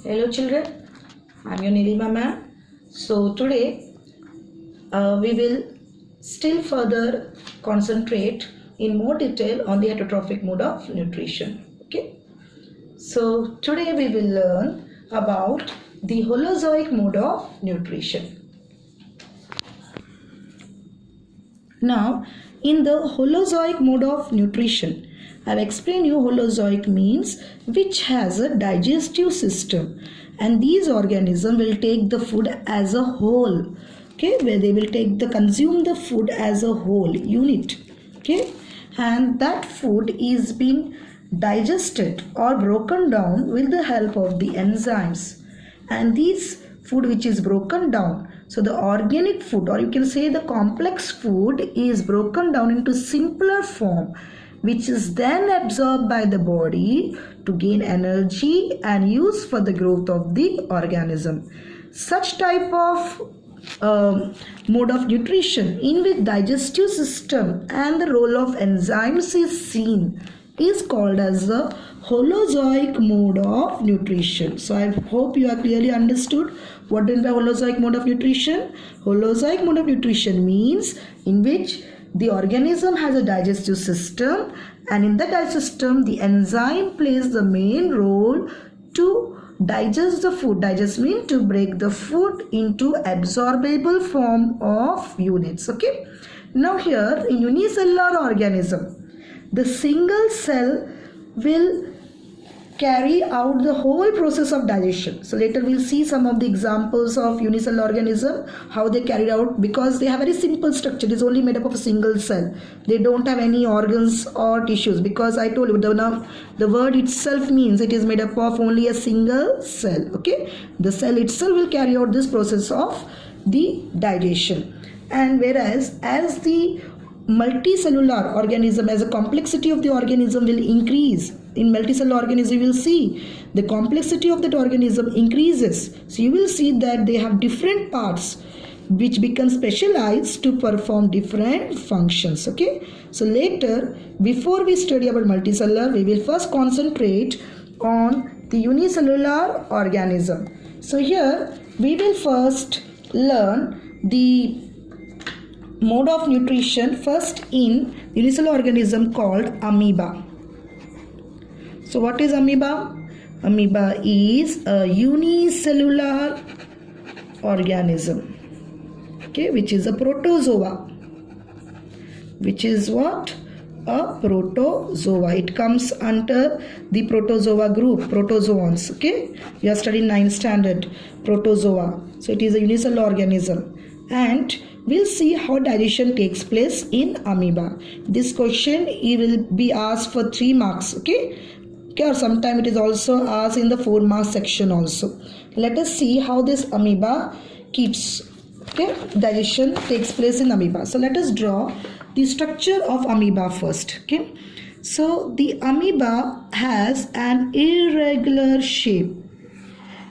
Hello children, I am your Nilima ma'am. So today we will still further concentrate in more detail on the heterotrophic mode of nutrition. Okay. So today we will learn about the Holozoic mode of nutrition. Now in the Holozoic mode of nutrition, I have explained you Holozoic means which has a digestive system, and these organisms will take the food as a whole, okay, where they will consume the food as a whole unit, okay, and that food is being digested or broken down with the help of the enzymes, and these food which is broken down, so the organic food, or you can say the complex food, is broken down into simpler form, which is then absorbed by the body to gain energy and use for the growth of the organism. Such type of mode of nutrition in which digestive system and the role of enzymes is seen is called as the Holozoic mode of nutrition. So I hope you are clearly understood what is the Holozoic mode of nutrition. Holozoic mode of nutrition means in which the organism has a digestive system, and in the digestive system the enzyme plays the main role to digest the food. Digest means to break the food into absorbable form of units. Okay. Now here in unicellular organism, the single cell will carry out the whole process of digestion. So later we'll see some of the examples of unicellular organism, how they carry out, because they have very simple structure. It is only made up of a single cell. They don't have any organs or tissues, because I told you the word itself means it is made up of only a single cell. Okay, the cell itself will carry out this process of the digestion. And whereas as the multicellular organism, as a complexity of the organism will increase, in multicellular organism you will see the complexity of that organism increases. So you will see that they have different parts which become specialized to perform different functions. Okay, so later, before we study about multicellular, we will first concentrate on the unicellular organism. So here we will first learn the mode of nutrition first in unicellular organism called amoeba. So what is amoeba? Amoeba is a unicellular organism, okay, which is a protozoa. Which is what? A protozoa. It comes under the protozoa group, protozoans. Okay, we are studying 9th standard, protozoa. So it is a unicellular organism, and we'll see how digestion takes place in amoeba. This question it will be asked for 3 marks. Okay, or sometime it is also asked in the 4 mark section also. Let us see how this amoeba keeps, okay, digestion takes place in amoeba. So let us draw the structure of amoeba first. Okay, so the amoeba has an irregular shape.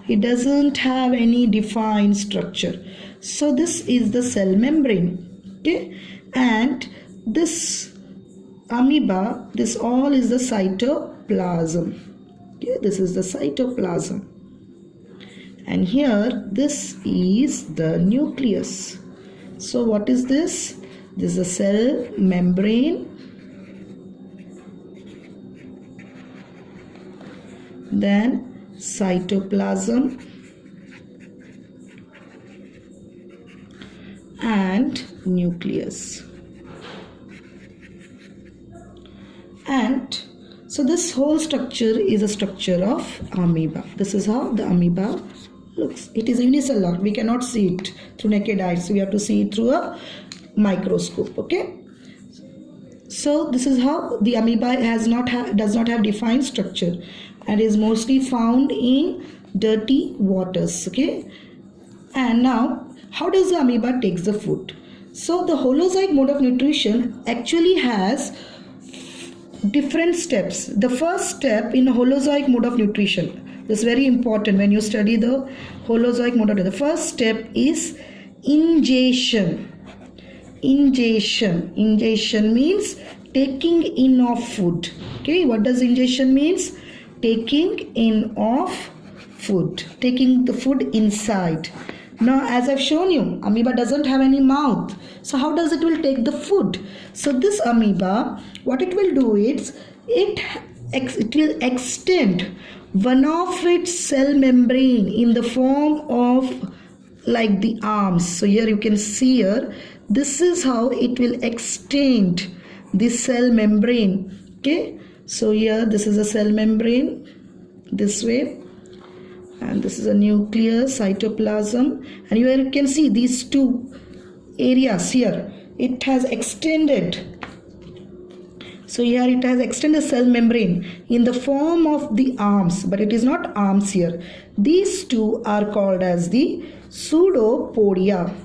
It doesn't have any defined structure. So this is the cell membrane. Okay, and this amoeba, this all is the cytoplasm. Okay, this is the cytoplasm, and here this is the nucleus. So what is this? This is a cell membrane, then cytoplasm, and nucleus. And so this whole structure is a structure of amoeba. This is how the amoeba looks. It is unicellular. We cannot see it through naked eyes. So we have to see it through a microscope. Okay. So this is how the amoeba does not have defined structure, and is mostly found in dirty waters. Okay. And now, how does the amoeba takes the food? So the Holozoic mode of nutrition actually has different steps. The first step in Holozoic mode of nutrition, this is very important when you study the Holozoic mode of nutrition. The first step is ingestion. Ingestion means taking in of food. Okay, what does ingestion means? Taking in of food, taking the food inside. Now, as I've shown you, amoeba doesn't have any mouth. So how does it will take the food? So this amoeba, what it will do is, it will extend one of its cell membrane in the form of like the arms. So here you can see here, this is how it will extend the cell membrane. Okay, so here this is a cell membrane this way, and this is a nucleus, cytoplasm, and here you can see these two areas here, it has extended. So here it has extended cell membrane in the form of the arms, but it is not arms here. These two are called as the pseudopodia.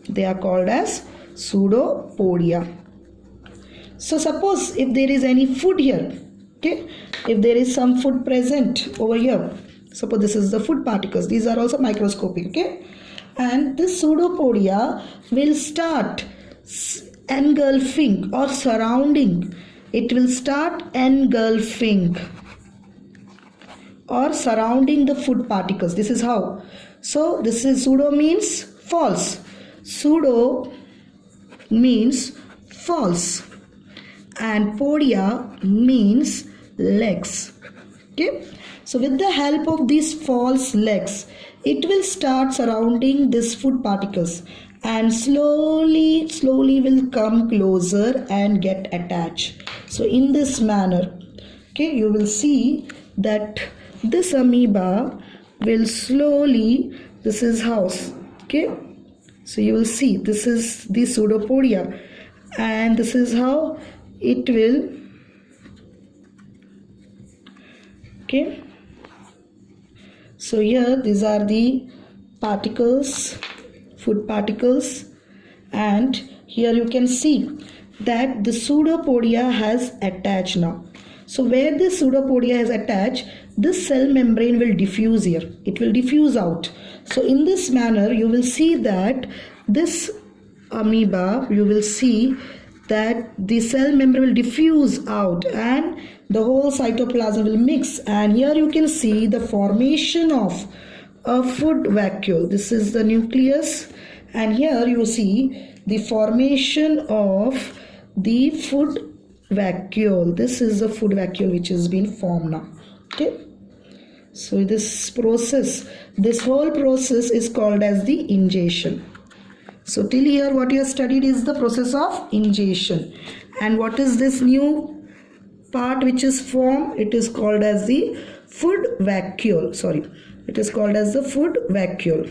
They are called as pseudopodia. So suppose if there is any food here, okay, if there is some food present over here, suppose this is the food particles, these are also microscopic, okay, and this pseudopodia will start engulfing or surrounding. It will start engulfing or surrounding the food particles. This is how. So this is pseudo means false. Pseudo means false, and podia means legs. Okay. So with the help of these false legs, it will start surrounding these food particles and slowly will come closer and get attached. So in this manner, okay, you will see that this amoeba will slowly, this is how, okay, so you will see this is the pseudopodia, and this is how it will, okay. So here these are the particles, food particles, and here you can see that the pseudopodia has attached now. So where this pseudopodia is attached, this cell membrane will diffuse here. It will diffuse out. So in this manner, you will see that this amoeba, you will see that the cell membrane will diffuse out and the whole cytoplasm will mix. And here you can see the formation of a food vacuole. This is the nucleus, and here you see the formation of the food vacuole. This is the food vacuole which has been formed now. Okay. So this process, this whole process is called as the ingestion. So till here what you have studied is the process of ingestion. And what is this new part which is formed? It is called as the food vacuole. Sorry, it is called as the food vacuole.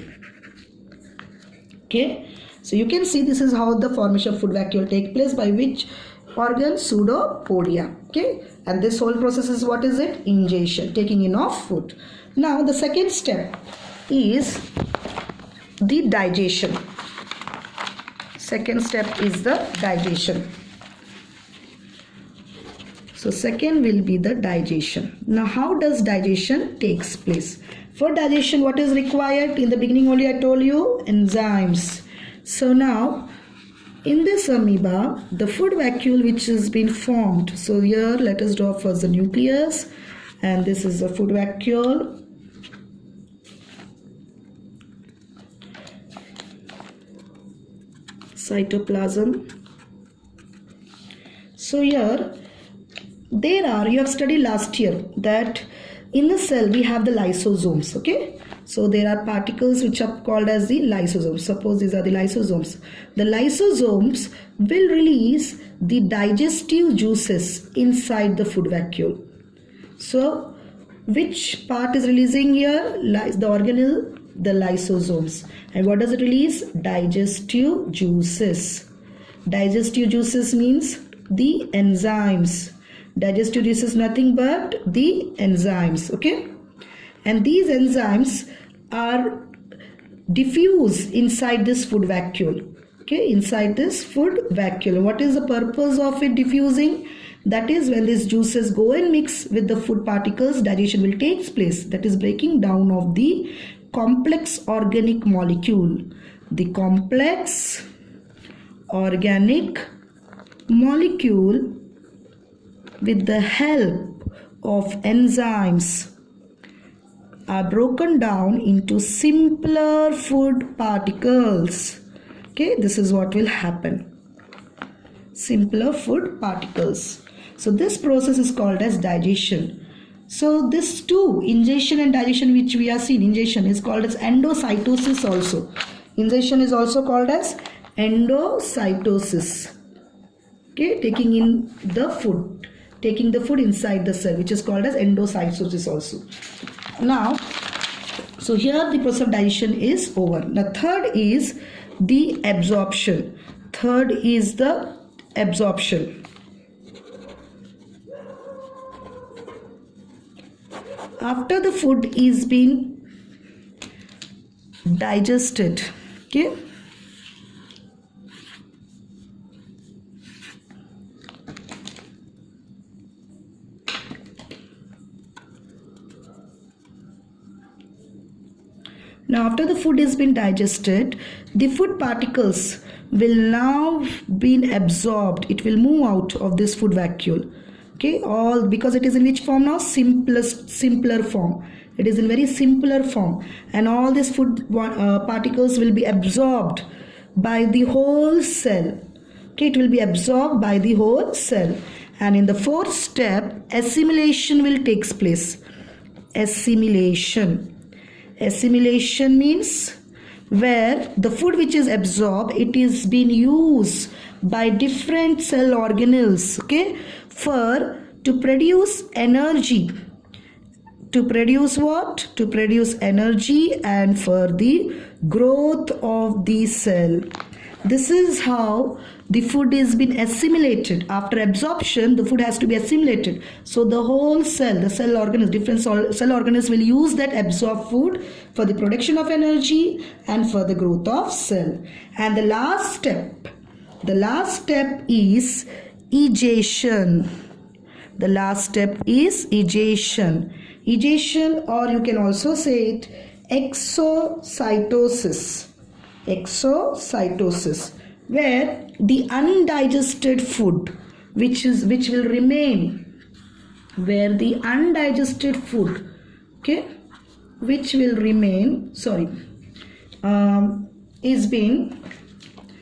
Okay. So you can see this is how the formation of food vacuole take place, by which organ? Pseudopodia. Okay. And this whole process is, what is it? Ingestion, taking in of food. Now the second step is the digestion. Second step is the digestion. So second will be the digestion. Now how does digestion takes place? For digestion, what is required? In the beginning only I told you, enzymes. So now in this amoeba, the food vacuole which has been formed. So here let us draw first the nucleus, and this is the food vacuole. Cytoplasm. So here there are, you have studied last year that in the cell we have the lysosomes. Okay. So there are particles which are called as the lysosomes. Suppose these are the lysosomes. The lysosomes will release the digestive juices inside the food vacuole. So which part is releasing here? The organelle, the lysosomes. And what does it release? Digestive juices. Digestive juices means the enzymes. Digestive juices is nothing but the enzymes. Okay. And these enzymes are diffused inside this food vacuole. Okay, inside this food vacuole. What is the purpose of it diffusing? That is, when these juices go and mix with the food particles, digestion will take place. That is breaking down of the complex organic molecule. The complex organic molecule with the help of enzymes are broken down into simpler food particles. Okay, this is what will happen. Simpler food particles. So this process is called as digestion. So this too, ingestion and digestion, which we are seeing, ingestion is called as endocytosis also. Ingestion is also called as endocytosis. Okay, taking in the food, taking the food inside the cell, which is called as endocytosis also. Now, so here the process of digestion is over. The third is the absorption. Third is the absorption. After the food is being digested, okay, now after the food has been digested, the food particles will now be absorbed. It will move out of this food vacuole. Okay, all because it is in which form now? Simpler form. It is in very simpler form, and all these food particles will be absorbed by the whole cell. Okay, it will be absorbed by the whole cell, and in the fourth step, assimilation will take place. Assimilation. Assimilation means where the food which is absorbed, it is being used by different cell organelles, okay, to produce energy. To produce what? To produce energy and for the growth of the cell. This is how the food is being assimilated. After absorption, the food has to be assimilated. So the whole cell, the cell organelles, different cell organelles will use that absorbed food for the production of energy and for the growth of cell. And the last step is egestion. The last step is egestion. Egestion, or you can also say it exocytosis. Exocytosis, where the undigested food which will remain, where the undigested food, okay, which will remain, is being,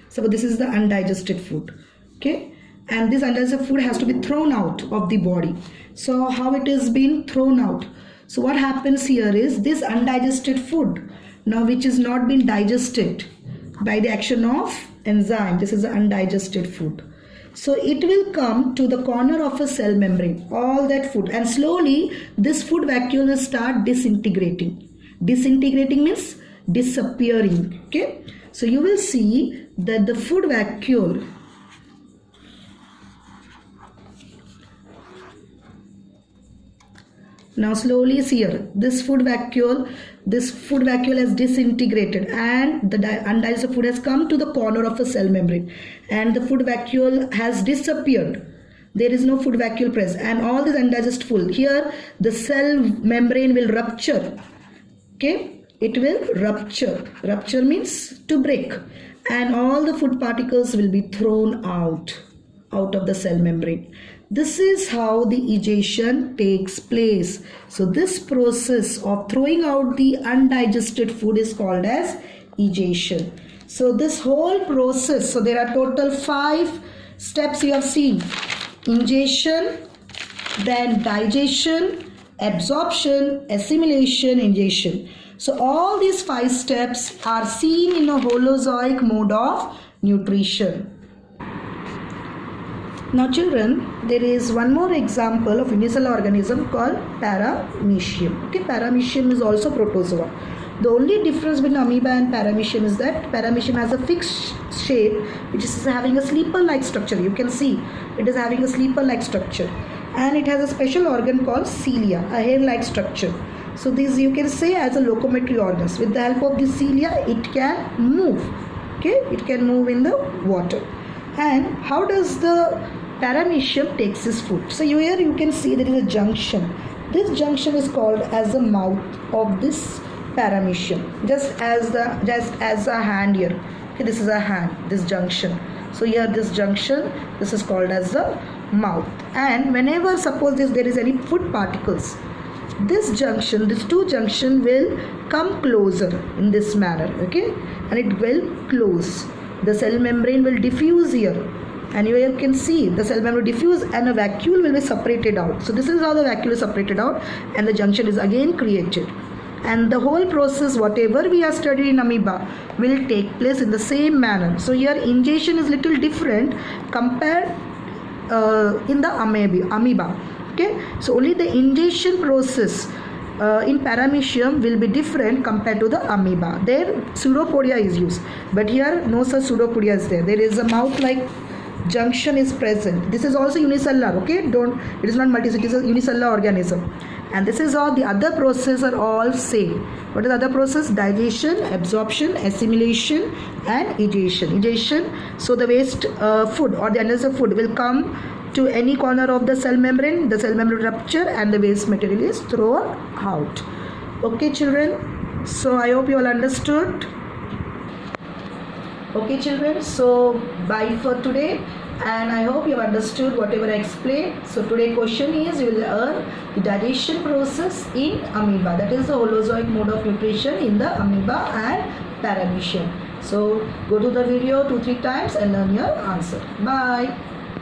so this is the undigested food, okay, and this undigested food has to be thrown out of the body. So how it is being thrown out? So what happens here is this undigested food, now which is not been digested by the action of enzyme, this is the undigested food. So it will come to the corner of a cell membrane, all that food, and slowly this food vacuole will start disintegrating. Disintegrating means disappearing, okay. So you will see that the food vacuole now slowly is here. This food vacuole has disintegrated, and the undigested food has come to the corner of a cell membrane, and the food vacuole has disappeared. There is no food vacuole present, and all this undigested food, here the cell membrane will rupture. Okay, it will rupture. Rupture means to break, and all the food particles will be thrown out of the cell membrane. This is how the egestion takes place. So this process of throwing out the undigested food is called as egestion. So this whole process, so there are total 5 steps you have seen. Ingestion, then digestion, absorption, assimilation, egestion. So all these 5 steps are seen in a holozoic mode of nutrition. Now children, there is one more example of unicellular organism called Paramecium. Okay, Paramecium is also protozoa. The only difference between amoeba and Paramecium is that Paramecium has a fixed shape, which is having a sleeper-like structure. You can see it is having a sleeper-like structure, and it has a special organ called cilia, a hair-like structure. So this you can say as a locomotory organs. With the help of the cilia, it can move. Okay, it can move in the water. And how does the Paramecium takes its food? So here you can see there is a junction. This junction is called as the mouth of this Paramecium, just as a hand here. Okay, this is a hand, this junction. So here this junction, this is called as the mouth. And whenever suppose there is any food particles, this junction, these two junction will come closer in this manner, okay, and it will close. The cell membrane will diffuse here, and you can see the cell membrane diffuse and a vacuole will be separated out. So this is how the vacuole is separated out and the junction is again created. And the whole process, whatever we have studied in amoeba, will take place in the same manner. So here ingestion is little different compared in the amoeba. Okay, so only the ingestion process in paramecium will be different compared to the amoeba. There pseudopodia is used, but here no such pseudopodia is there. There is a mouth-like junction is present. This is also unicellular. Okay, it is not multicellular, it is a unicellular organism. And this is how the other processes are all same. What is the other process? Digestion, absorption, assimilation, and egestion. So the waste food or the undigested food will come to any corner of the cell membrane. The cell membrane rupture and the waste material is thrown out. Okay, children. So I hope you all understood. Okay, children. So bye for today. And I hope you have understood whatever I explained. So today's question is, you will learn the digestion process in amoeba. That is the holozoic mode of nutrition in the amoeba and paramecium. So go to the video 2-3 times and learn your answer. Bye.